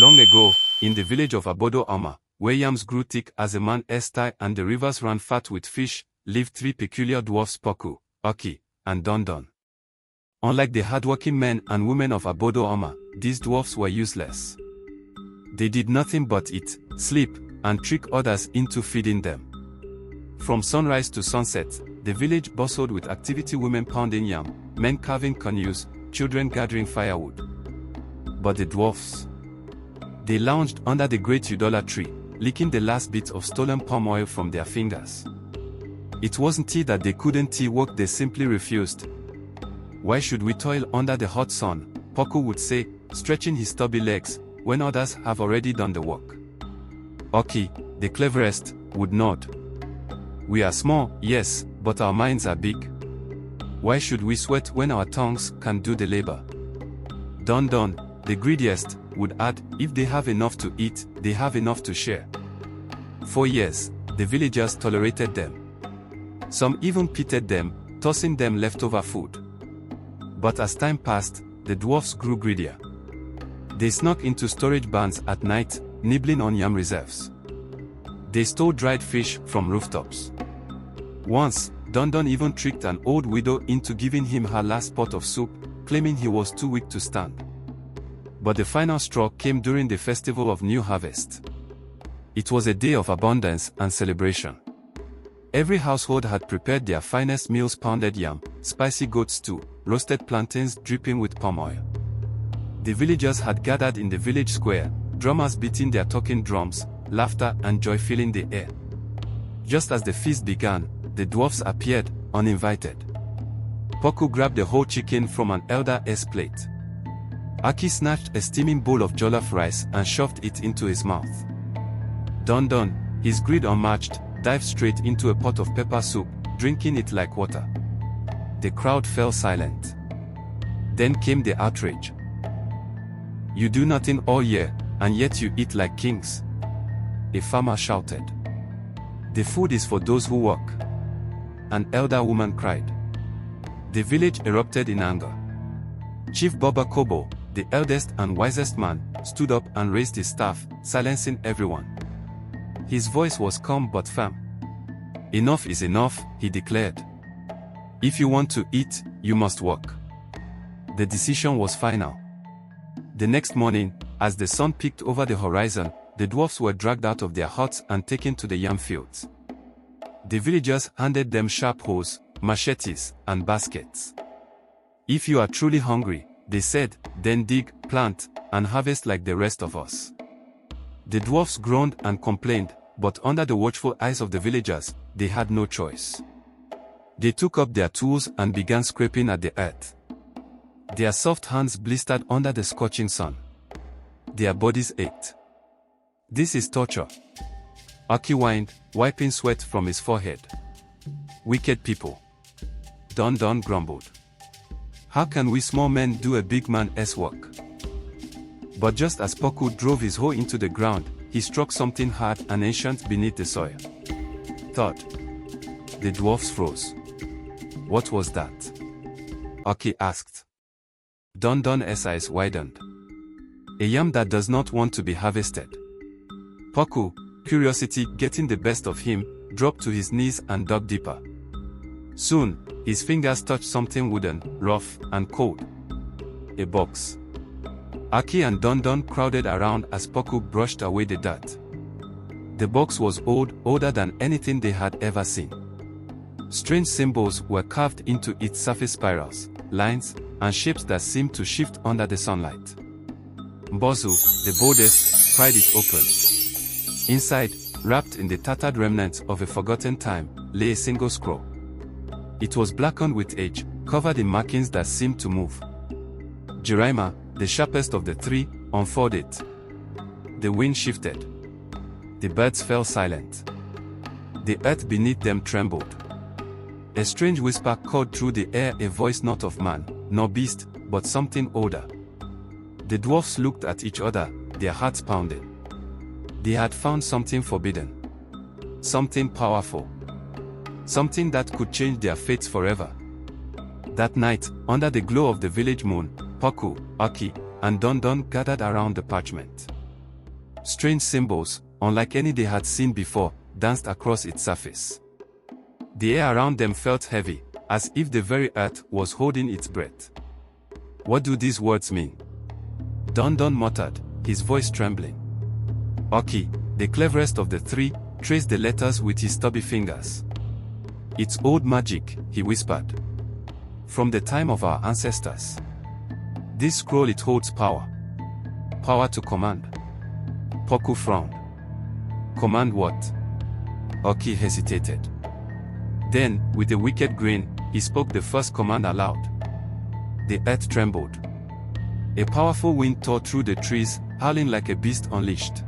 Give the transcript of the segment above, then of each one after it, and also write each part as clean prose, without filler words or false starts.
Long ago, in the village of Abodo-Ama, where yams grew thick as a man's thigh and the rivers ran fat with fish, lived three peculiar dwarfs: Paku, Aki, and Dundun. Unlike the hardworking men and women of Abodo-Ama, these dwarfs were useless. They did nothing but eat, sleep, and trick others into feeding them. From sunrise to sunset, the village bustled with activity: women pounding yam, men carving canoes, children gathering firewood. But the dwarfs, they lounged under the great Udola tree, licking the last bit of stolen palm oil from their fingers. It wasn't tea that they couldn't work, they simply refused. "Why should we toil under the hot sun?" Paku would say, stretching his stubby legs, when others have already done the work. Aki, the cleverest, would nod. "We are small, yes, but our minds are big. Why should we sweat when our tongues can do the labor?" Dundun, the greediest, would add, "If they have enough to eat, they have enough to share." For years, the villagers tolerated them. Some even pitied them, tossing them leftover food. But as time passed, the dwarfs grew greedier. They snuck into storage barns at night, nibbling on yam reserves. They stole dried fish from rooftops. Once, Dundun even tricked an old widow into giving him her last pot of soup, claiming he was too weak to stand. But the final straw came during the festival of New Harvest. It was a day of abundance and celebration. Every household had prepared their finest meals: pounded yam, spicy goat stew, roasted plantains dripping with palm oil. The villagers had gathered in the village square, drummers beating their talking drums, laughter and joy filling the air. Just as the feast began, the dwarfs appeared, uninvited. Paku grabbed the whole chicken from an elder's plate. Aki snatched a steaming bowl of jollof rice and shoved it into his mouth. Dundun, his greed unmatched, dived straight into a pot of pepper soup, drinking it like water. The crowd fell silent. Then came the outrage. "You do nothing all year, and yet you eat like kings," a farmer shouted. "The food is for those who work," an elder woman cried. The village erupted in anger. Chief Baba Kobo, the eldest and wisest man, stood up and raised his staff, silencing everyone. His voice was calm but firm. "Enough is enough," he declared. "If you want to eat, you must work." The decision was final. The next morning, as the sun peeked over the horizon, the dwarfs were dragged out of their huts and taken to the yam fields. The villagers handed them sharp hoes, machetes, and baskets. "If you are truly hungry," they said, "then dig, plant, and harvest like the rest of us." The dwarfs groaned and complained, but under the watchful eyes of the villagers, they had no choice. They took up their tools and began scraping at the earth. Their soft hands blistered under the scorching sun. Their bodies ached. "This is torture," Aki whined, wiping sweat from his forehead. "Wicked people," Dundun grumbled. "How can we small men do a big man's work?" But just as Paku drove his hoe into the ground, he struck something hard and ancient beneath the soil. Thud. The dwarfs froze. "What was that?" Aki asked. Dundun's eyes widened. "A yam that does not want to be harvested." Paku, curiosity getting the best of him, dropped to his knees and dug deeper. Soon, his fingers touched something wooden, rough, and cold. A box. Aki and Dundun crowded around as Paku brushed away the dirt. The box was old, older than anything they had ever seen. Strange symbols were carved into its surface: spirals, lines, and shapes that seemed to shift under the sunlight. Mbozu, the boldest, pried it open. Inside, wrapped in the tattered remnants of a forgotten time, lay a single scroll. It was blackened with age, covered in markings that seemed to move. Jemima, the sharpest of the three, unfolded it. The wind shifted. The birds fell silent. The earth beneath them trembled. A strange whisper called through the air, a voice not of man, nor beast, but something older. The dwarfs looked at each other, their hearts pounding. They had found something forbidden. Something powerful. Something that could change their fates forever. That night, under the glow of the village moon, Paku, Aki, and Dundun gathered around the parchment. Strange symbols, unlike any they had seen before, danced across its surface. The air around them felt heavy, as if the very earth was holding its breath. What do these words mean? Dundun muttered, his voice trembling. Oki, the cleverest of the three, traced the letters with his stubby fingers. It's old magic, he whispered. From the time of our ancestors. This scroll, it holds power. Power to command. Paku frowned. Command what? Oki hesitated. Then, with a wicked grin, he spoke the first command aloud. The earth trembled. A powerful wind tore through the trees, howling like a beast unleashed.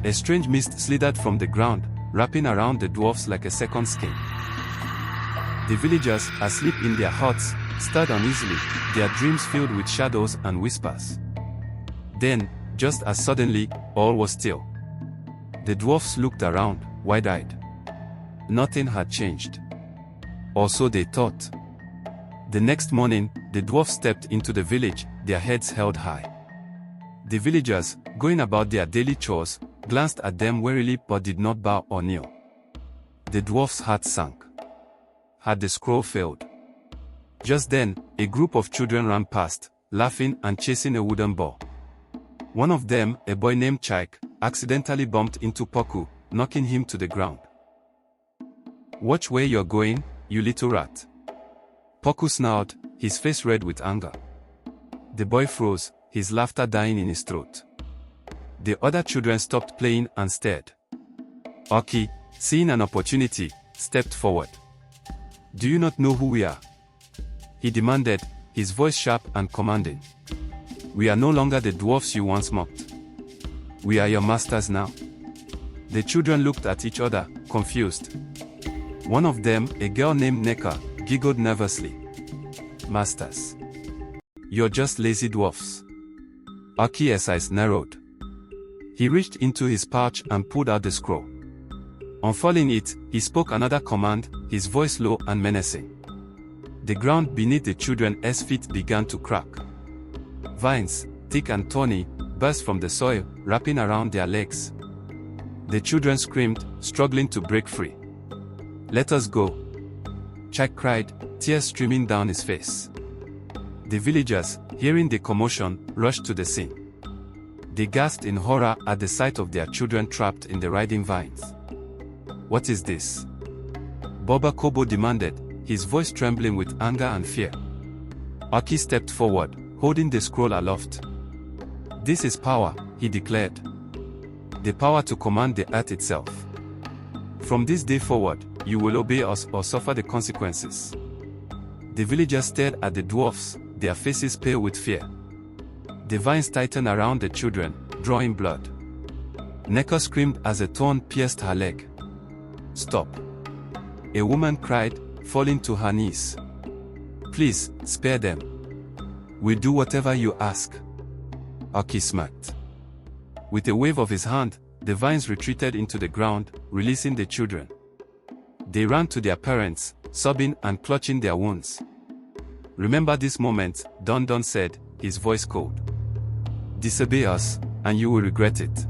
A strange mist slithered from the ground, wrapping around the dwarfs like a second skin. The villagers, asleep in their huts, stirred uneasily, their dreams filled with shadows and whispers. Then, just as suddenly, all was still. The dwarfs looked around, wide-eyed. Nothing had changed. Or so they thought. The next morning, the dwarfs stepped into the village, their heads held high. The villagers, going about their daily chores, glanced at them warily but did not bow or kneel. The dwarfs' hearts sank. Had the scroll failed? Just then, a group of children ran past, laughing and chasing a wooden ball. One of them, a boy named Chaik, accidentally bumped into Paku, knocking him to the ground. Watch where you're going, you little rat. Paku snarled, his face red with anger. The boy froze, his laughter dying in his throat. The other children stopped playing and stared. Oki, seeing an opportunity, stepped forward. Do you not know who we are? He demanded, his voice sharp and commanding. We are no longer the dwarfs you once mocked. We are your masters now. The children looked at each other, confused. One of them, a girl named Neka, giggled nervously. Masters. You're just lazy dwarfs. Oki's eyes narrowed. He reached into his pouch and pulled out the scroll. Unfurling it, he spoke another command, his voice low and menacing. The ground beneath the children's feet began to crack. Vines, thick and thorny, burst from the soil, wrapping around their legs. The children screamed, struggling to break free. Let us go. Chak cried, tears streaming down his face. The villagers, hearing the commotion, rushed to the scene. They gasped in horror at the sight of their children trapped in the riding vines. What is this? Boba Kobo demanded, his voice trembling with anger and fear. Oki stepped forward, holding the scroll aloft. This is power, he declared. The power to command the earth itself. From this day forward, you will obey us or suffer the consequences. The villagers stared at the dwarfs, their faces pale with fear. The vines tightened around the children, drawing blood. Neka screamed as a thorn pierced her leg. Stop. A woman cried, falling to her knees. Please, spare them. We'll do whatever you ask. Oki smirked. With a wave of his hand, the vines retreated into the ground, releasing the children. They ran to their parents, sobbing and clutching their wounds. Remember this moment, Dundun said, his voice cold. Disobey us, and you will regret it.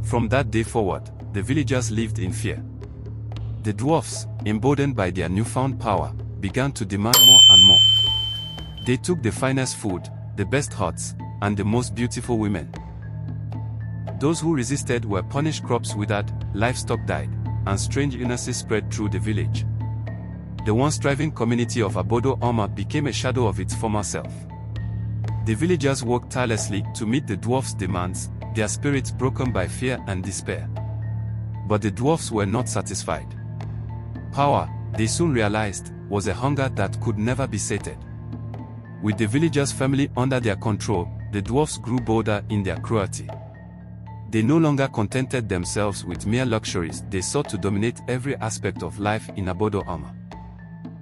From that day forward, the villagers lived in fear. The dwarfs, emboldened by their newfound power, began to demand more and more. They took the finest food, the best huts, and the most beautiful women. Those who resisted were punished, crops withered, livestock died, and strange illnesses spread through the village. The once thriving community of Abodo Oma became a shadow of its former self. The villagers worked tirelessly to meet the dwarfs' demands, their spirits broken by fear and despair. But the dwarfs were not satisfied. Power, they soon realized, was a hunger that could never be sated. With the villagers' family under their control, the dwarfs grew bolder in their cruelty. They no longer contented themselves with mere luxuries, they sought to dominate every aspect of life in Abodo Oma.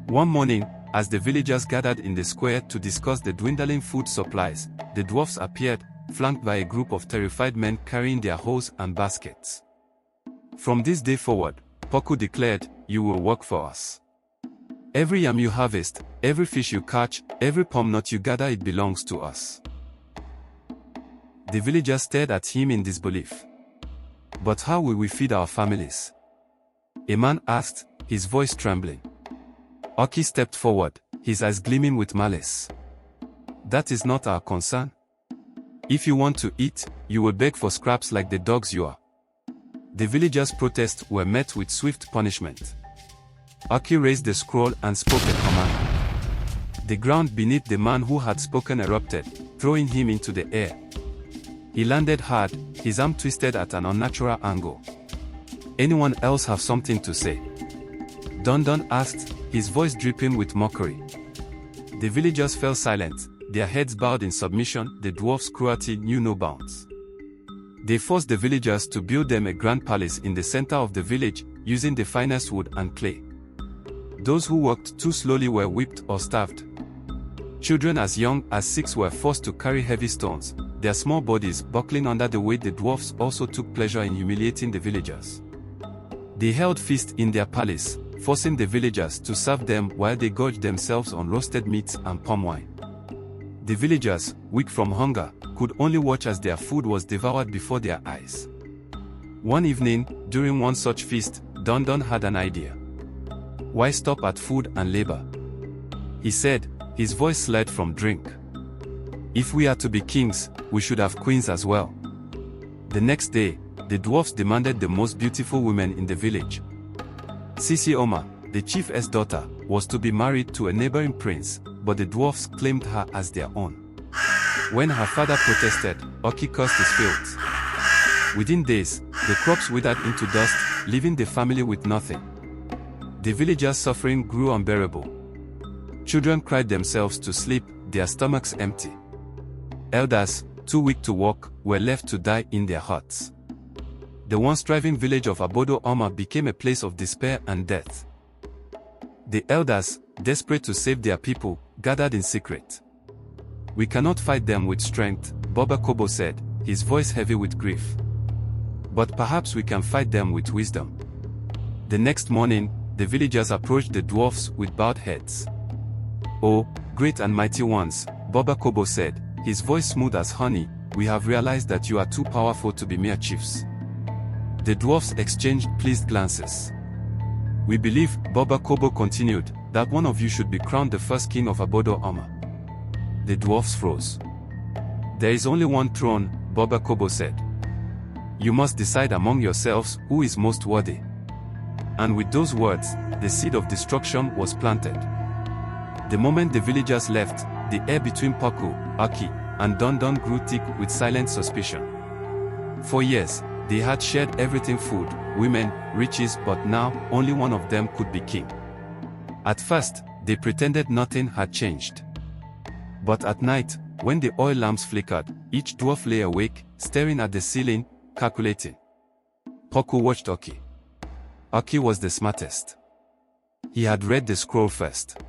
One morning, as the villagers gathered in the square to discuss the dwindling food supplies, the dwarfs appeared, flanked by a group of terrified men carrying their hoes and baskets. From this day forward, Paku declared, you will work for us. Every yam you harvest, every fish you catch, every palm nut you gather, it belongs to us. The villagers stared at him in disbelief. But how will we feed our families? A man asked, his voice trembling. Oki stepped forward, his eyes gleaming with malice. That is not our concern. If you want to eat, you will beg for scraps like the dogs you are. The villagers' protests were met with swift punishment. Oki raised the scroll and spoke a command. The ground beneath the man who had spoken erupted, throwing him into the air. He landed hard, his arm twisted at an unnatural angle. Anyone else have something to say? Dundun asked, his voice dripping with mockery. The villagers fell silent, their heads bowed in submission. The dwarfs' cruelty knew no bounds. They forced the villagers to build them a grand palace in the center of the village, using the finest wood and clay. Those who worked too slowly were whipped or starved. Children as young as 6 were forced to carry heavy stones, their small bodies buckling under the weight. The dwarfs also took pleasure in humiliating the villagers. They held feasts in their palace, forcing the villagers to serve them while they gorged themselves on roasted meats and palm wine. The villagers, weak from hunger, could only watch as their food was devoured before their eyes. One evening, during one such feast, Dundun had an idea. Why stop at food and labor? He said, his voice slid from drink. If we are to be kings, we should have queens as well. The next day, the dwarfs demanded the most beautiful women in the village. Sisioma, the chief's daughter, was to be married to a neighboring prince, but the dwarfs claimed her as their own. When her father protested, Oki cursed his fields. Within days, the crops withered into dust, leaving the family with nothing. The villagers' suffering grew unbearable. Children cried themselves to sleep, their stomachs empty. Elders, too weak to walk, were left to die in their huts. The once thriving village of Abodo Oma became a place of despair and death. The elders, desperate to save their people, gathered in secret. We cannot fight them with strength, Baba Kobo said, his voice heavy with grief. But perhaps we can fight them with wisdom. The next morning, the villagers approached the dwarfs with bowed heads. Oh, great and mighty ones, Baba Kobo said, his voice smooth as honey, we have realized that you are too powerful to be mere chiefs. The dwarfs exchanged pleased glances. We believe, Baba Kobo continued, that one of you should be crowned the first king of Abodo Oma. The dwarfs froze. There is only one throne, Baba Kobo said. You must decide among yourselves who is most worthy. And with those words, the seed of destruction was planted. The moment the villagers left, the air between Paku, Aki, and Dundun grew thick with silent suspicion. For years, they had shared everything: food, women, riches, but now, only one of them could be king. At first, they pretended nothing had changed. But at night, when the oil lamps flickered, each dwarf lay awake, staring at the ceiling, calculating. Paku watched Oki. Oki was the smartest. He had read the scroll first.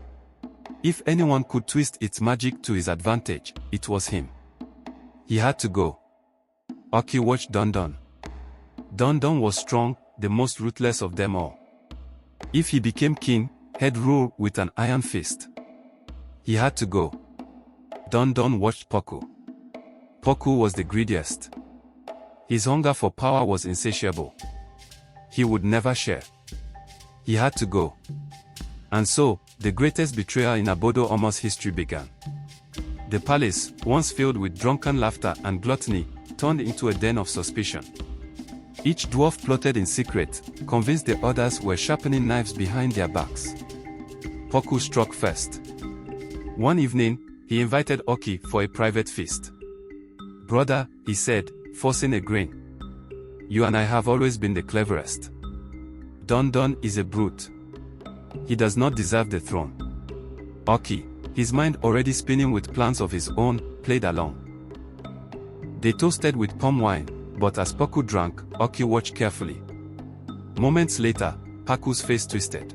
If anyone could twist its magic to his advantage, it was him. He had to go. Oki watched Dundun. Dundun was strong, the most ruthless of them all. If he became king, he'd rule with an iron fist. He had to go. Dundun watched Paku. Paku was the greediest. His hunger for power was insatiable. He would never share. He had to go. And so, the greatest betrayal in Abodo Oma's history began. The palace, once filled with drunken laughter and gluttony, turned into a den of suspicion. Each dwarf plotted in secret, convinced the others were sharpening knives behind their backs. Paku struck first. One evening, he invited Oki for a private feast. Brother, he said, forcing a grin. You and I have always been the cleverest. Dundun is a brute. He does not deserve the throne. Oki, his mind already spinning with plans of his own, played along. They toasted with palm wine, but as Paku drank, Oki watched carefully. Moments later, Paku's face twisted.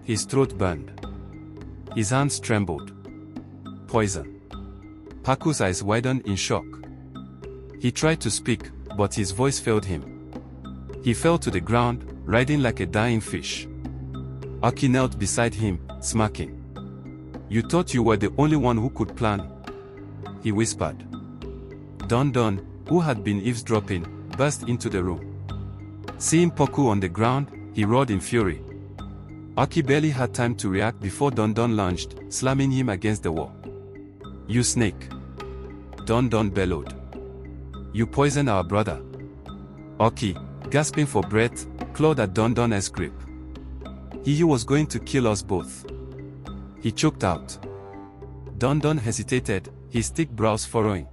His throat burned. His hands trembled. Poison. Paku's eyes widened in shock. He tried to speak, but his voice failed him. He fell to the ground, writhing like a dying fish. Oki knelt beside him, smirking. You thought you were the only one who could plan? He whispered. Dundun, who had been eavesdropping, burst into the room. Seeing Paku on the ground, he roared in fury. Aki barely had time to react before Dundun lunged, slamming him against the wall. "You snake!" Dundun bellowed. "You poisoned our brother." Aki, gasping for breath, clawed at Dundun's grip. He was going to kill us both. He choked out. Dundun hesitated, his thick brows furrowing.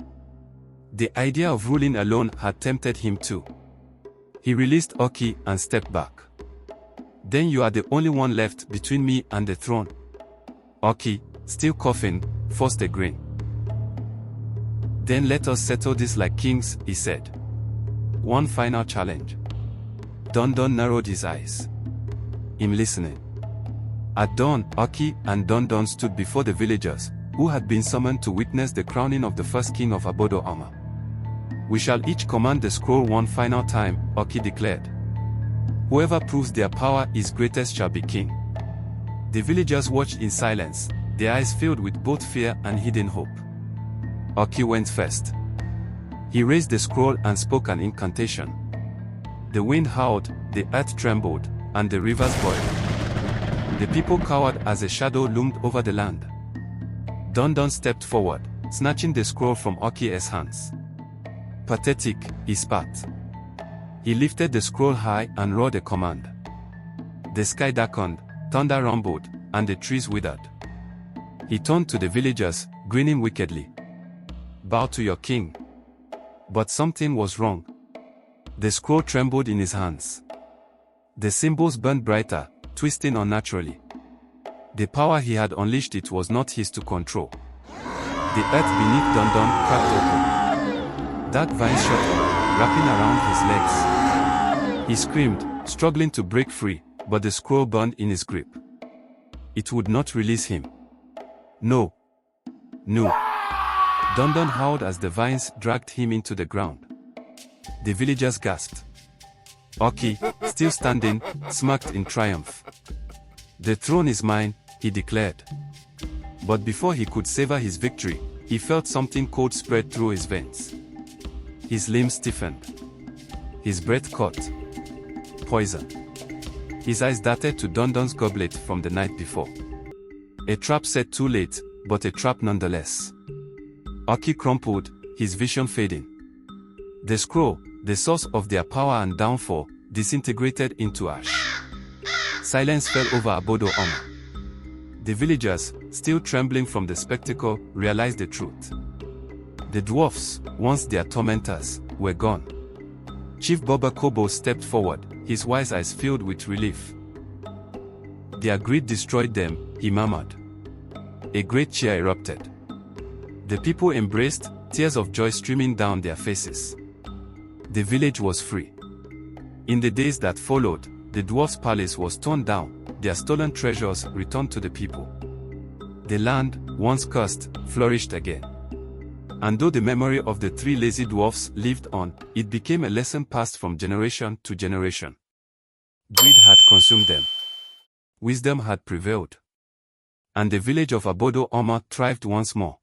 The idea of ruling alone had tempted him too. He released Aki and stepped back. "Then you are the only one left between me and the throne." Aki, still coughing, forced a grin. "Then let us settle this like kings," he said. "One final challenge." Dundun narrowed his eyes. "I'm listening." At dawn, Aki and Dundun stood before the villagers, who had been summoned to witness the crowning of the first king of Abodo Ama. "We shall each command the scroll one final time," Aki declared. "Whoever proves their power is greatest shall be king." The villagers watched in silence, their eyes filled with both fear and hidden hope. Aki went first. He raised the scroll and spoke an incantation. The wind howled, the earth trembled, and the rivers boiled. The people cowered as a shadow loomed over the land. Dundun stepped forward, snatching the scroll from Aki's hands. "Pathetic," he spat. He lifted the scroll high and roared a command. The sky darkened, thunder rumbled, and the trees withered. He turned to the villagers, grinning wickedly. "Bow to your king." But something was wrong. The scroll trembled in his hands. The symbols burned brighter, twisting unnaturally. The power he had unleashed it was not his to control. The earth beneath Dundun cracked open. Dark vines shot up, wrapping around his legs. He screamed, struggling to break free, but the scroll burned in his grip. It would not release him. "No. No." Dundun howled as the vines dragged him into the ground. The villagers gasped. Aki, still standing, smirked in triumph. "The throne is mine," he declared. But before he could savor his victory, he felt something cold spread through his veins. His limbs stiffened. His breath caught. Poison. His eyes darted to Dundun's goblet from the night before. A trap set too late, but a trap nonetheless. Aki crumpled, his vision fading. The scroll, the source of their power and downfall, disintegrated into ash. Silence fell over Abodo Ama. The villagers, still trembling from the spectacle, realized the truth. The dwarfs, once their tormentors, were gone. Chief Boba Kobo stepped forward, his wise eyes filled with relief. "Their greed destroyed them," he murmured. A great cheer erupted. The people embraced, tears of joy streaming down their faces. The village was free. In the days that followed, the dwarf's palace was torn down, their stolen treasures returned to the people. The land, once cursed, flourished again. And though the memory of the three lazy dwarfs lived on, it became a lesson passed from generation to generation. Greed had consumed them. Wisdom had prevailed. And the village of Abodo Ama thrived once more.